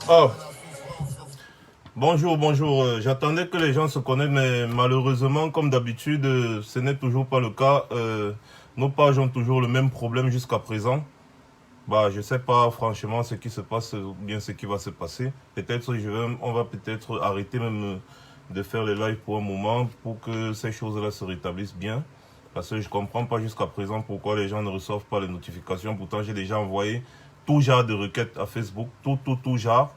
Oh, bonjour, bonjour. J'attendais que les gens se connaissent, mais malheureusement, comme d'habitude, ce n'est toujours pas le cas. Nos pages ont toujours le même problème jusqu'à présent. Bah, je sais pas franchement ce qui se passe ou bien ce qui va se passer. Peut-être on va peut-être arrêter même de faire les lives pour un moment pour que ces choses-là se rétablissent bien. Parce que je comprends pas jusqu'à présent pourquoi les gens ne reçoivent pas les notifications. Pourtant, j'ai déjà envoyé tout genre de requêtes à Facebook, tout genre,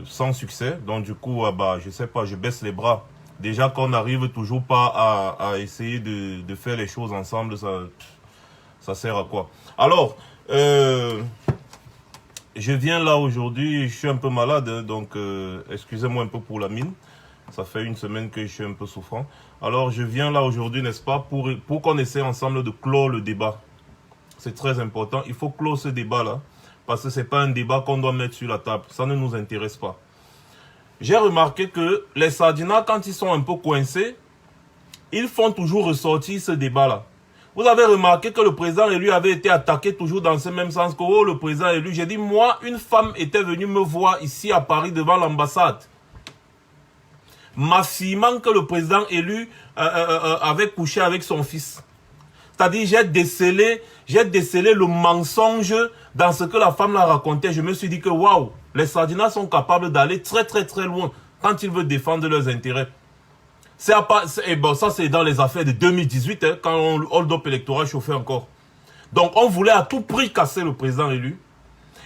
sans succès. Donc du coup, bah, je sais pas, je baisse les bras. Déjà qu'on n'arrive toujours pas à essayer de faire les choses ensemble, ça sert à quoi? Alors, je viens là aujourd'hui, je suis un peu malade, hein, donc excusez-moi un peu pour la mine. Ça fait une semaine que je suis un peu souffrant. Alors, je viens là aujourd'hui, n'est-ce pas, pour qu'on essaie ensemble de clore le débat. C'est très important. Il faut clore ce débat-là, parce que ce n'est pas un débat qu'on doit mettre sur la table. Ça ne nous intéresse pas. J'ai remarqué que les Sardinas, quand ils sont un peu coincés, ils font toujours ressortir ce débat-là. Vous avez remarqué que le président élu avait été attaqué toujours dans ce même sens que oh, le président élu. J'ai dit, moi, une femme était venue me voir ici à Paris devant l'ambassade, m'affirmant que le président élu avait couché avec son fils. C'est-à-dire, j'ai décelé le mensonge dans ce que la femme l'a raconté. Je me suis dit que waouh, les Sardinas sont capables d'aller très loin quand ils veulent défendre leurs intérêts. Bon, ça, c'est dans les affaires de 2018, hein, quand le hold-up électoral chauffait encore. Donc, on voulait à tout prix casser le président élu.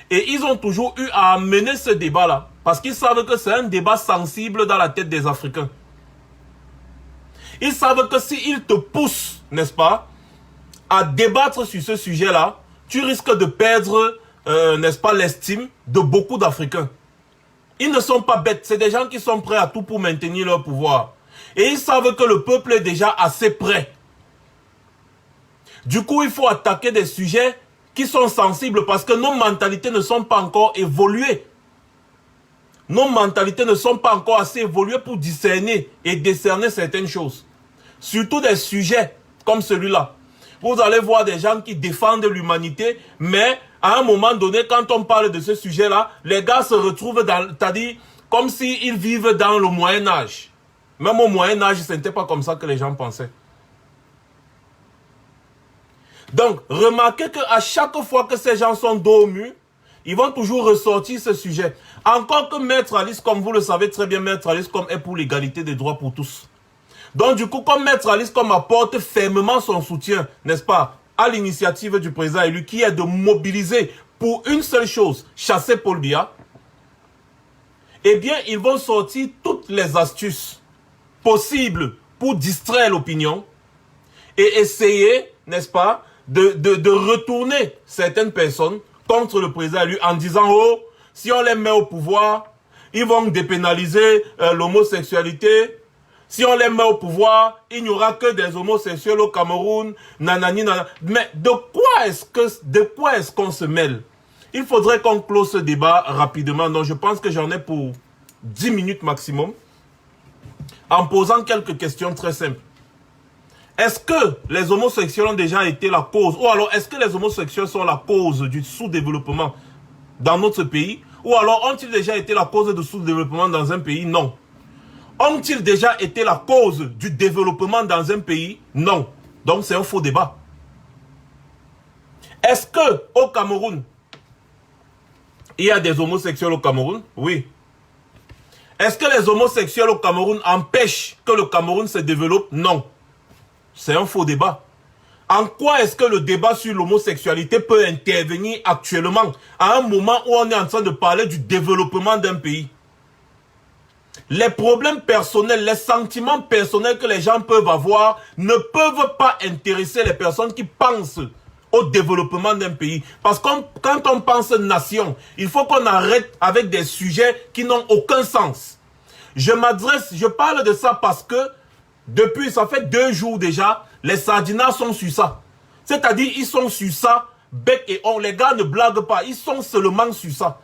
Et ils ont toujours eu à amener ce débat-là. Parce qu'ils savent que c'est un débat sensible dans la tête des Africains. Ils savent que s'ils te poussent, n'est-ce pas, à débattre sur ce sujet-là, tu risques de perdre, n'est-ce pas, l'estime de beaucoup d'Africains. Ils ne sont pas bêtes. C'est des gens qui sont prêts à tout pour maintenir leur pouvoir. Et ils savent que le peuple est déjà assez prêt. Du coup, il faut attaquer des sujets qui sont sensibles parce que nos mentalités ne sont pas encore évoluées. Nos mentalités ne sont pas encore assez évoluées pour discerner et décerner certaines choses. Surtout des sujets comme celui-là. Vous allez voir des gens qui défendent l'humanité, mais à un moment donné, quand on parle de ce sujet-là, les gars se retrouvent c'est-à-dire comme s'ils vivent dans le Moyen-Âge. Même au Moyen-Âge, ce n'était pas comme ça que les gens pensaient. Donc, remarquez qu'à chaque fois que ces gens sont dos au mur, ils vont toujours ressortir ce sujet. Encore que Maître Alice, comme vous le savez très bien, Maître Alice comme est pour l'égalité des droits pour tous. Donc, du coup, comme Maître Alice comme apporte fermement son soutien, n'est-ce pas, à l'initiative du président élu, qui est de mobiliser pour une seule chose, chasser Paul Biya, eh bien, ils vont sortir toutes les astuces possible pour distraire l'opinion et essayer, n'est-ce pas, de retourner certaines personnes contre le président élu en disant, oh, si on les met au pouvoir, ils vont dépénaliser l'homosexualité. Si on les met au pouvoir, il n'y aura que des homosexuels au Cameroun, nanani, nanana. Mais de quoi est-ce qu'on se mêle? Il faudrait qu'on close ce débat rapidement. Donc je pense que j'en ai pour 10 minutes maximum, en posant quelques questions très simples. Est-ce que les homosexuels ont déjà été la cause, ou alors est-ce que les homosexuels sont la cause du sous-développement dans notre pays, ou alors ont-ils déjà été la cause du sous-développement dans un pays? Non. Ont-ils déjà été la cause du développement dans un pays? Non. Donc c'est un faux débat. Est-ce que au Cameroun, il y a des homosexuels au Cameroun? Oui. Est-ce que les homosexuels au Cameroun empêchent que le Cameroun se développe? Non. C'est un faux débat. En quoi est-ce que le débat sur l'homosexualité peut intervenir actuellement, à un moment où on est en train de parler du développement d'un pays? Les problèmes personnels, les sentiments personnels que les gens peuvent avoir ne peuvent pas intéresser les personnes qui pensent au développement d'un pays. Parce que quand on pense nation, il faut qu'on arrête avec des sujets qui n'ont aucun sens. Je parle de ça parce que depuis, ça fait 2 jours déjà, les Sardinas sont sur ça. C'est-à-dire, ils sont sur ça, bec et ongle. Les gars ne blaguent pas, ils sont seulement sur ça.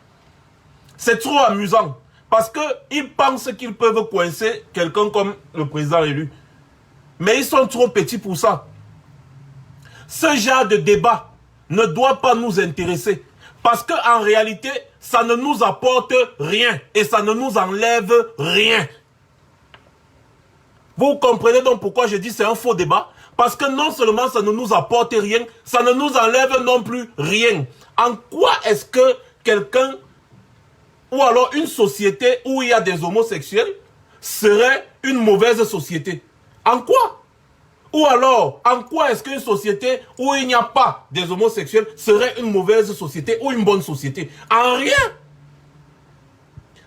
C'est trop amusant. Parce qu'ils pensent qu'ils peuvent coincer quelqu'un comme le président élu. Mais ils sont trop petits pour ça. Ce genre de débat ne doit pas nous intéresser. Parce qu'en réalité, ça ne nous apporte rien et ça ne nous enlève rien. Vous comprenez donc pourquoi je dis c'est un faux débat? Parce que non seulement ça ne nous apporte rien, ça ne nous enlève non plus rien. En quoi est-ce que quelqu'un, ou alors une société où il y a des homosexuels, serait une mauvaise société? En quoi? Ou alors, en quoi est-ce qu'une société où il n'y a pas des homosexuels serait une mauvaise société ou une bonne société? En rien.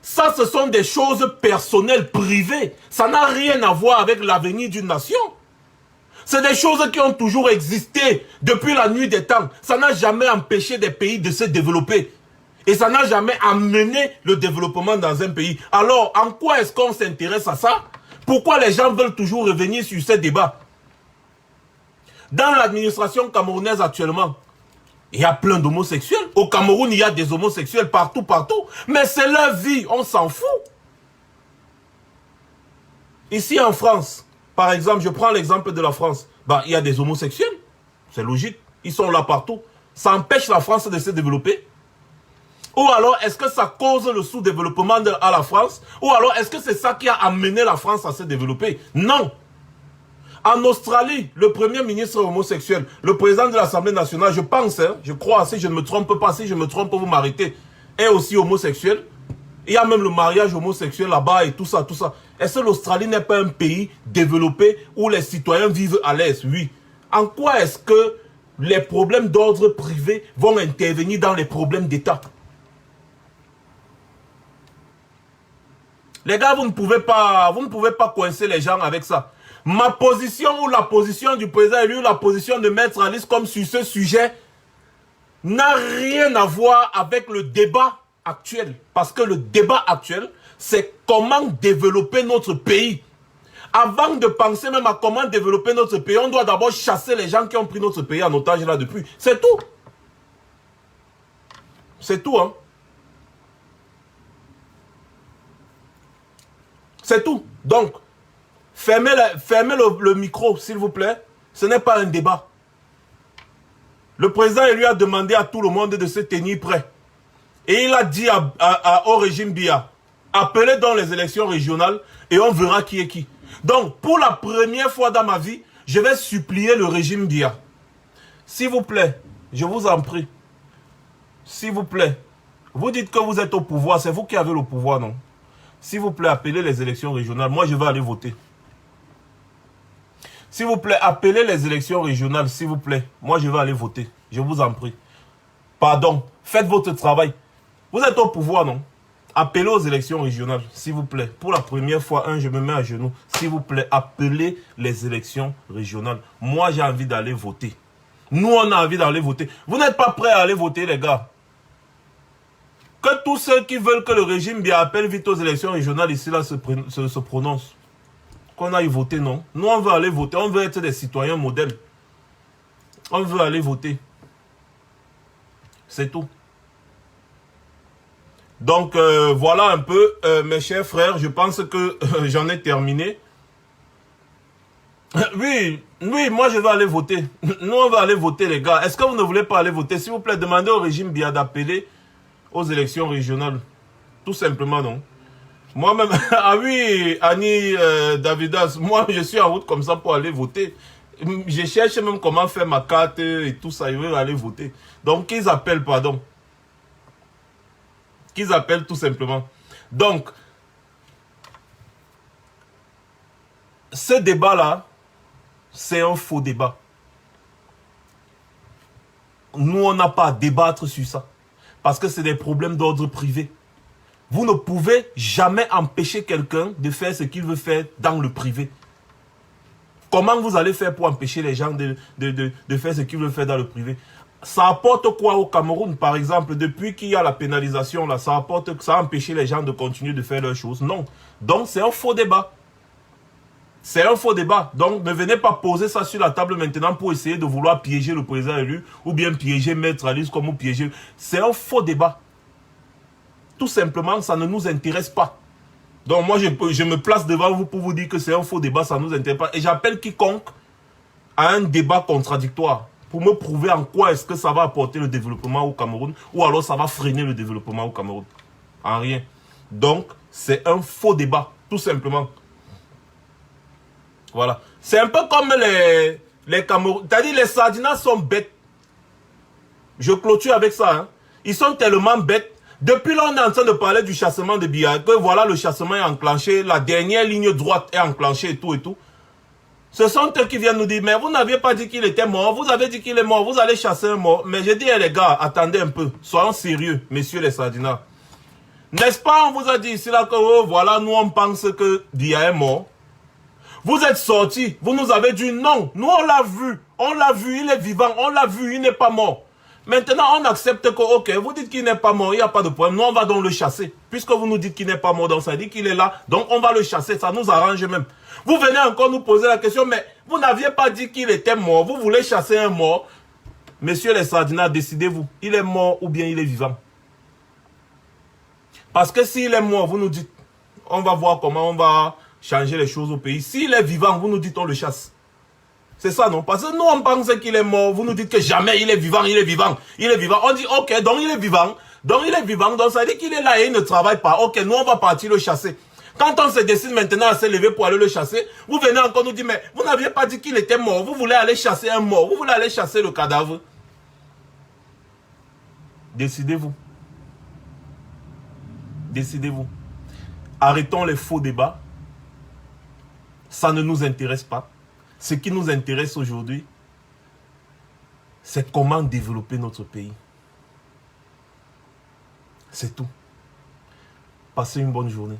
Ça, ce sont des choses personnelles, privées. Ça n'a rien à voir avec l'avenir d'une nation. C'est des choses qui ont toujours existé depuis la nuit des temps. Ça n'a jamais empêché des pays de se développer. Et ça n'a jamais amené le développement dans un pays. Alors, en quoi est-ce qu'on s'intéresse à ça? Pourquoi les gens veulent toujours revenir sur ces débats? Dans l'administration camerounaise actuellement, il y a plein d'homosexuels. Au Cameroun, il y a des homosexuels partout, partout. Mais c'est leur vie, on s'en fout. Ici en France, par exemple, je prends l'exemple de la France. Bah, il y a des homosexuels. C'est logique. Ils sont là partout. Ça empêche la France de se développer. Ou alors, est-ce que ça cause le sous-développement à la France? Ou alors, est-ce que c'est ça qui a amené la France à se développer? Non. En Australie, le premier ministre homosexuel, le président de l'Assemblée nationale, je pense, hein, je crois, si je ne me trompe pas, si je me trompe, vous m'arrêtez, est aussi homosexuel. Il y a même le mariage homosexuel là-bas et tout ça, tout ça. Est-ce que l'Australie n'est pas un pays développé où les citoyens vivent à l'aise? Oui. En quoi est-ce que les problèmes d'ordre privé vont intervenir dans les problèmes d'État? Les gars, vous ne pouvez pas coincer les gens avec ça. Ma position ou la position du président élu, la position de Maître Alice comme sur ce sujet n'a rien à voir avec le débat actuel. Parce que le débat actuel, c'est comment développer notre pays. Avant de penser même à comment développer notre pays, on doit d'abord chasser les gens qui ont pris notre pays en otage là depuis. C'est tout. C'est tout, hein. C'est tout. Donc, fermez le micro, s'il vous plaît. Ce n'est pas un débat. Le président lui a demandé à tout le monde de se tenir prêt. Et il a dit au régime Biya, appelez dans les élections régionales et on verra qui est qui. Donc, pour la première fois dans ma vie, je vais supplier le régime Biya. S'il vous plaît, je vous en prie. S'il vous plaît, vous dites que vous êtes au pouvoir, c'est vous qui avez le pouvoir, non? S'il vous plaît, appelez les élections régionales. Moi, je vais aller voter. S'il vous plaît, appelez les élections régionales, s'il vous plaît. Moi, je vais aller voter. Je vous en prie. Pardon. Faites votre travail. Vous êtes au pouvoir, non? Appelez aux élections régionales, s'il vous plaît. Pour la première fois, je me mets à genoux. S'il vous plaît, appelez les élections régionales. Moi, j'ai envie d'aller voter. Nous, on a envie d'aller voter. Vous n'êtes pas prêts à aller voter, les gars? Que tous ceux qui veulent que le régime bien appelle vite aux élections régionales ici là se prononcent. Qu'on aille voter, non? Nous, on veut aller voter. On veut être des citoyens modèles. On veut aller voter. C'est tout. Donc, voilà un peu, mes chers frères. Je pense que j'en ai terminé. Oui, moi, je vais aller voter. Nous, on va aller voter, les gars. Est-ce que vous ne voulez pas aller voter? S'il vous plaît, demandez au régime bien d'appeler aux élections régionales. Tout simplement, non? Moi-même, ah oui, Annie Davidas, moi, je suis en route comme ça pour aller voter. Je cherche même comment faire ma carte et tout ça. Je veux aller voter. Donc, qu'ils appellent, pardon. Qu'ils appellent tout simplement. Donc, ce débat-là, c'est un faux débat. Nous, on n'a pas à débattre sur ça. Parce que c'est des problèmes d'ordre privé. Vous ne pouvez jamais empêcher quelqu'un de faire ce qu'il veut faire dans le privé. Comment vous allez faire pour empêcher les gens de faire ce qu'ils veulent faire dans le privé? Ça apporte quoi au Cameroun, par exemple? Depuis qu'il y a la pénalisation, là, ça a empêché les gens de continuer de faire leurs choses? Non. Donc, c'est un faux débat. C'est un faux débat. Donc, ne venez pas poser ça sur la table maintenant pour essayer de vouloir piéger le président élu ou bien piéger Maître Alice comme vous piégez. C'est un faux débat. Tout simplement, ça ne nous intéresse pas. Donc, moi, je me place devant vous pour vous dire que c'est un faux débat, ça ne nous intéresse pas. Et j'appelle quiconque à un débat contradictoire. pour me prouver en quoi est-ce que ça va apporter le développement au Cameroun ou alors ça va freiner le développement au Cameroun. En rien. Donc, c'est un faux débat, tout simplement. Voilà. C'est un peu comme les Camerounais. C'est-à-dire les Sardinas sont bêtes. Je clôture avec ça. Hein. Ils sont tellement bêtes. Depuis là, on est en train de parler du chassement de Biya. Que voilà, le chassement est enclenché. La dernière ligne droite est enclenchée et tout et tout. Ce sont eux qui viennent nous dire, mais vous n'aviez pas dit qu'il était mort. Vous avez dit qu'il est mort. Vous allez chasser un mort. Mais j'ai dit, les gars, attendez un peu. Soyons sérieux, messieurs les Sardinas. N'est-ce pas, on vous a dit ici là que, oh, voilà, nous on pense que Biya est mort. Vous êtes sortis, vous nous avez dit non. Nous on l'a vu, il est vivant, on l'a vu, il n'est pas mort. Maintenant, on accepte que, ok, vous dites qu'il n'est pas mort, il n'y a pas de problème. Nous, on va donc le chasser. Puisque vous nous dites qu'il n'est pas mort, donc ça dit qu'il est là. Donc, on va le chasser. Ça nous arrange même. Vous venez encore nous poser la question, mais vous n'aviez pas dit qu'il était mort. Vous voulez chasser un mort. Messieurs les Sardinas, décidez-vous. Il est mort ou bien il est vivant. Parce que s'il est mort, vous nous dites, on va voir comment on va changer les choses au pays. S'il est vivant, vous nous dites, on le chasse. C'est ça, non? Parce que nous, on pense qu'il est mort. Vous nous dites que jamais il est vivant, il est vivant. Il est vivant. On dit, ok, donc il est vivant. Donc il est vivant. Donc ça veut dire qu'il est là et il ne travaille pas. Ok, nous, on va partir le chasser. Quand on se décide maintenant à se lever pour aller le chasser, vous venez encore nous dire, mais vous n'aviez pas dit qu'il était mort. Vous voulez aller chasser un mort. Vous voulez aller chasser le cadavre. Décidez-vous. Décidez-vous. Arrêtons les faux débats. Ça ne nous intéresse pas. Ce qui nous intéresse aujourd'hui, c'est comment développer notre pays. C'est tout. Passez une bonne journée.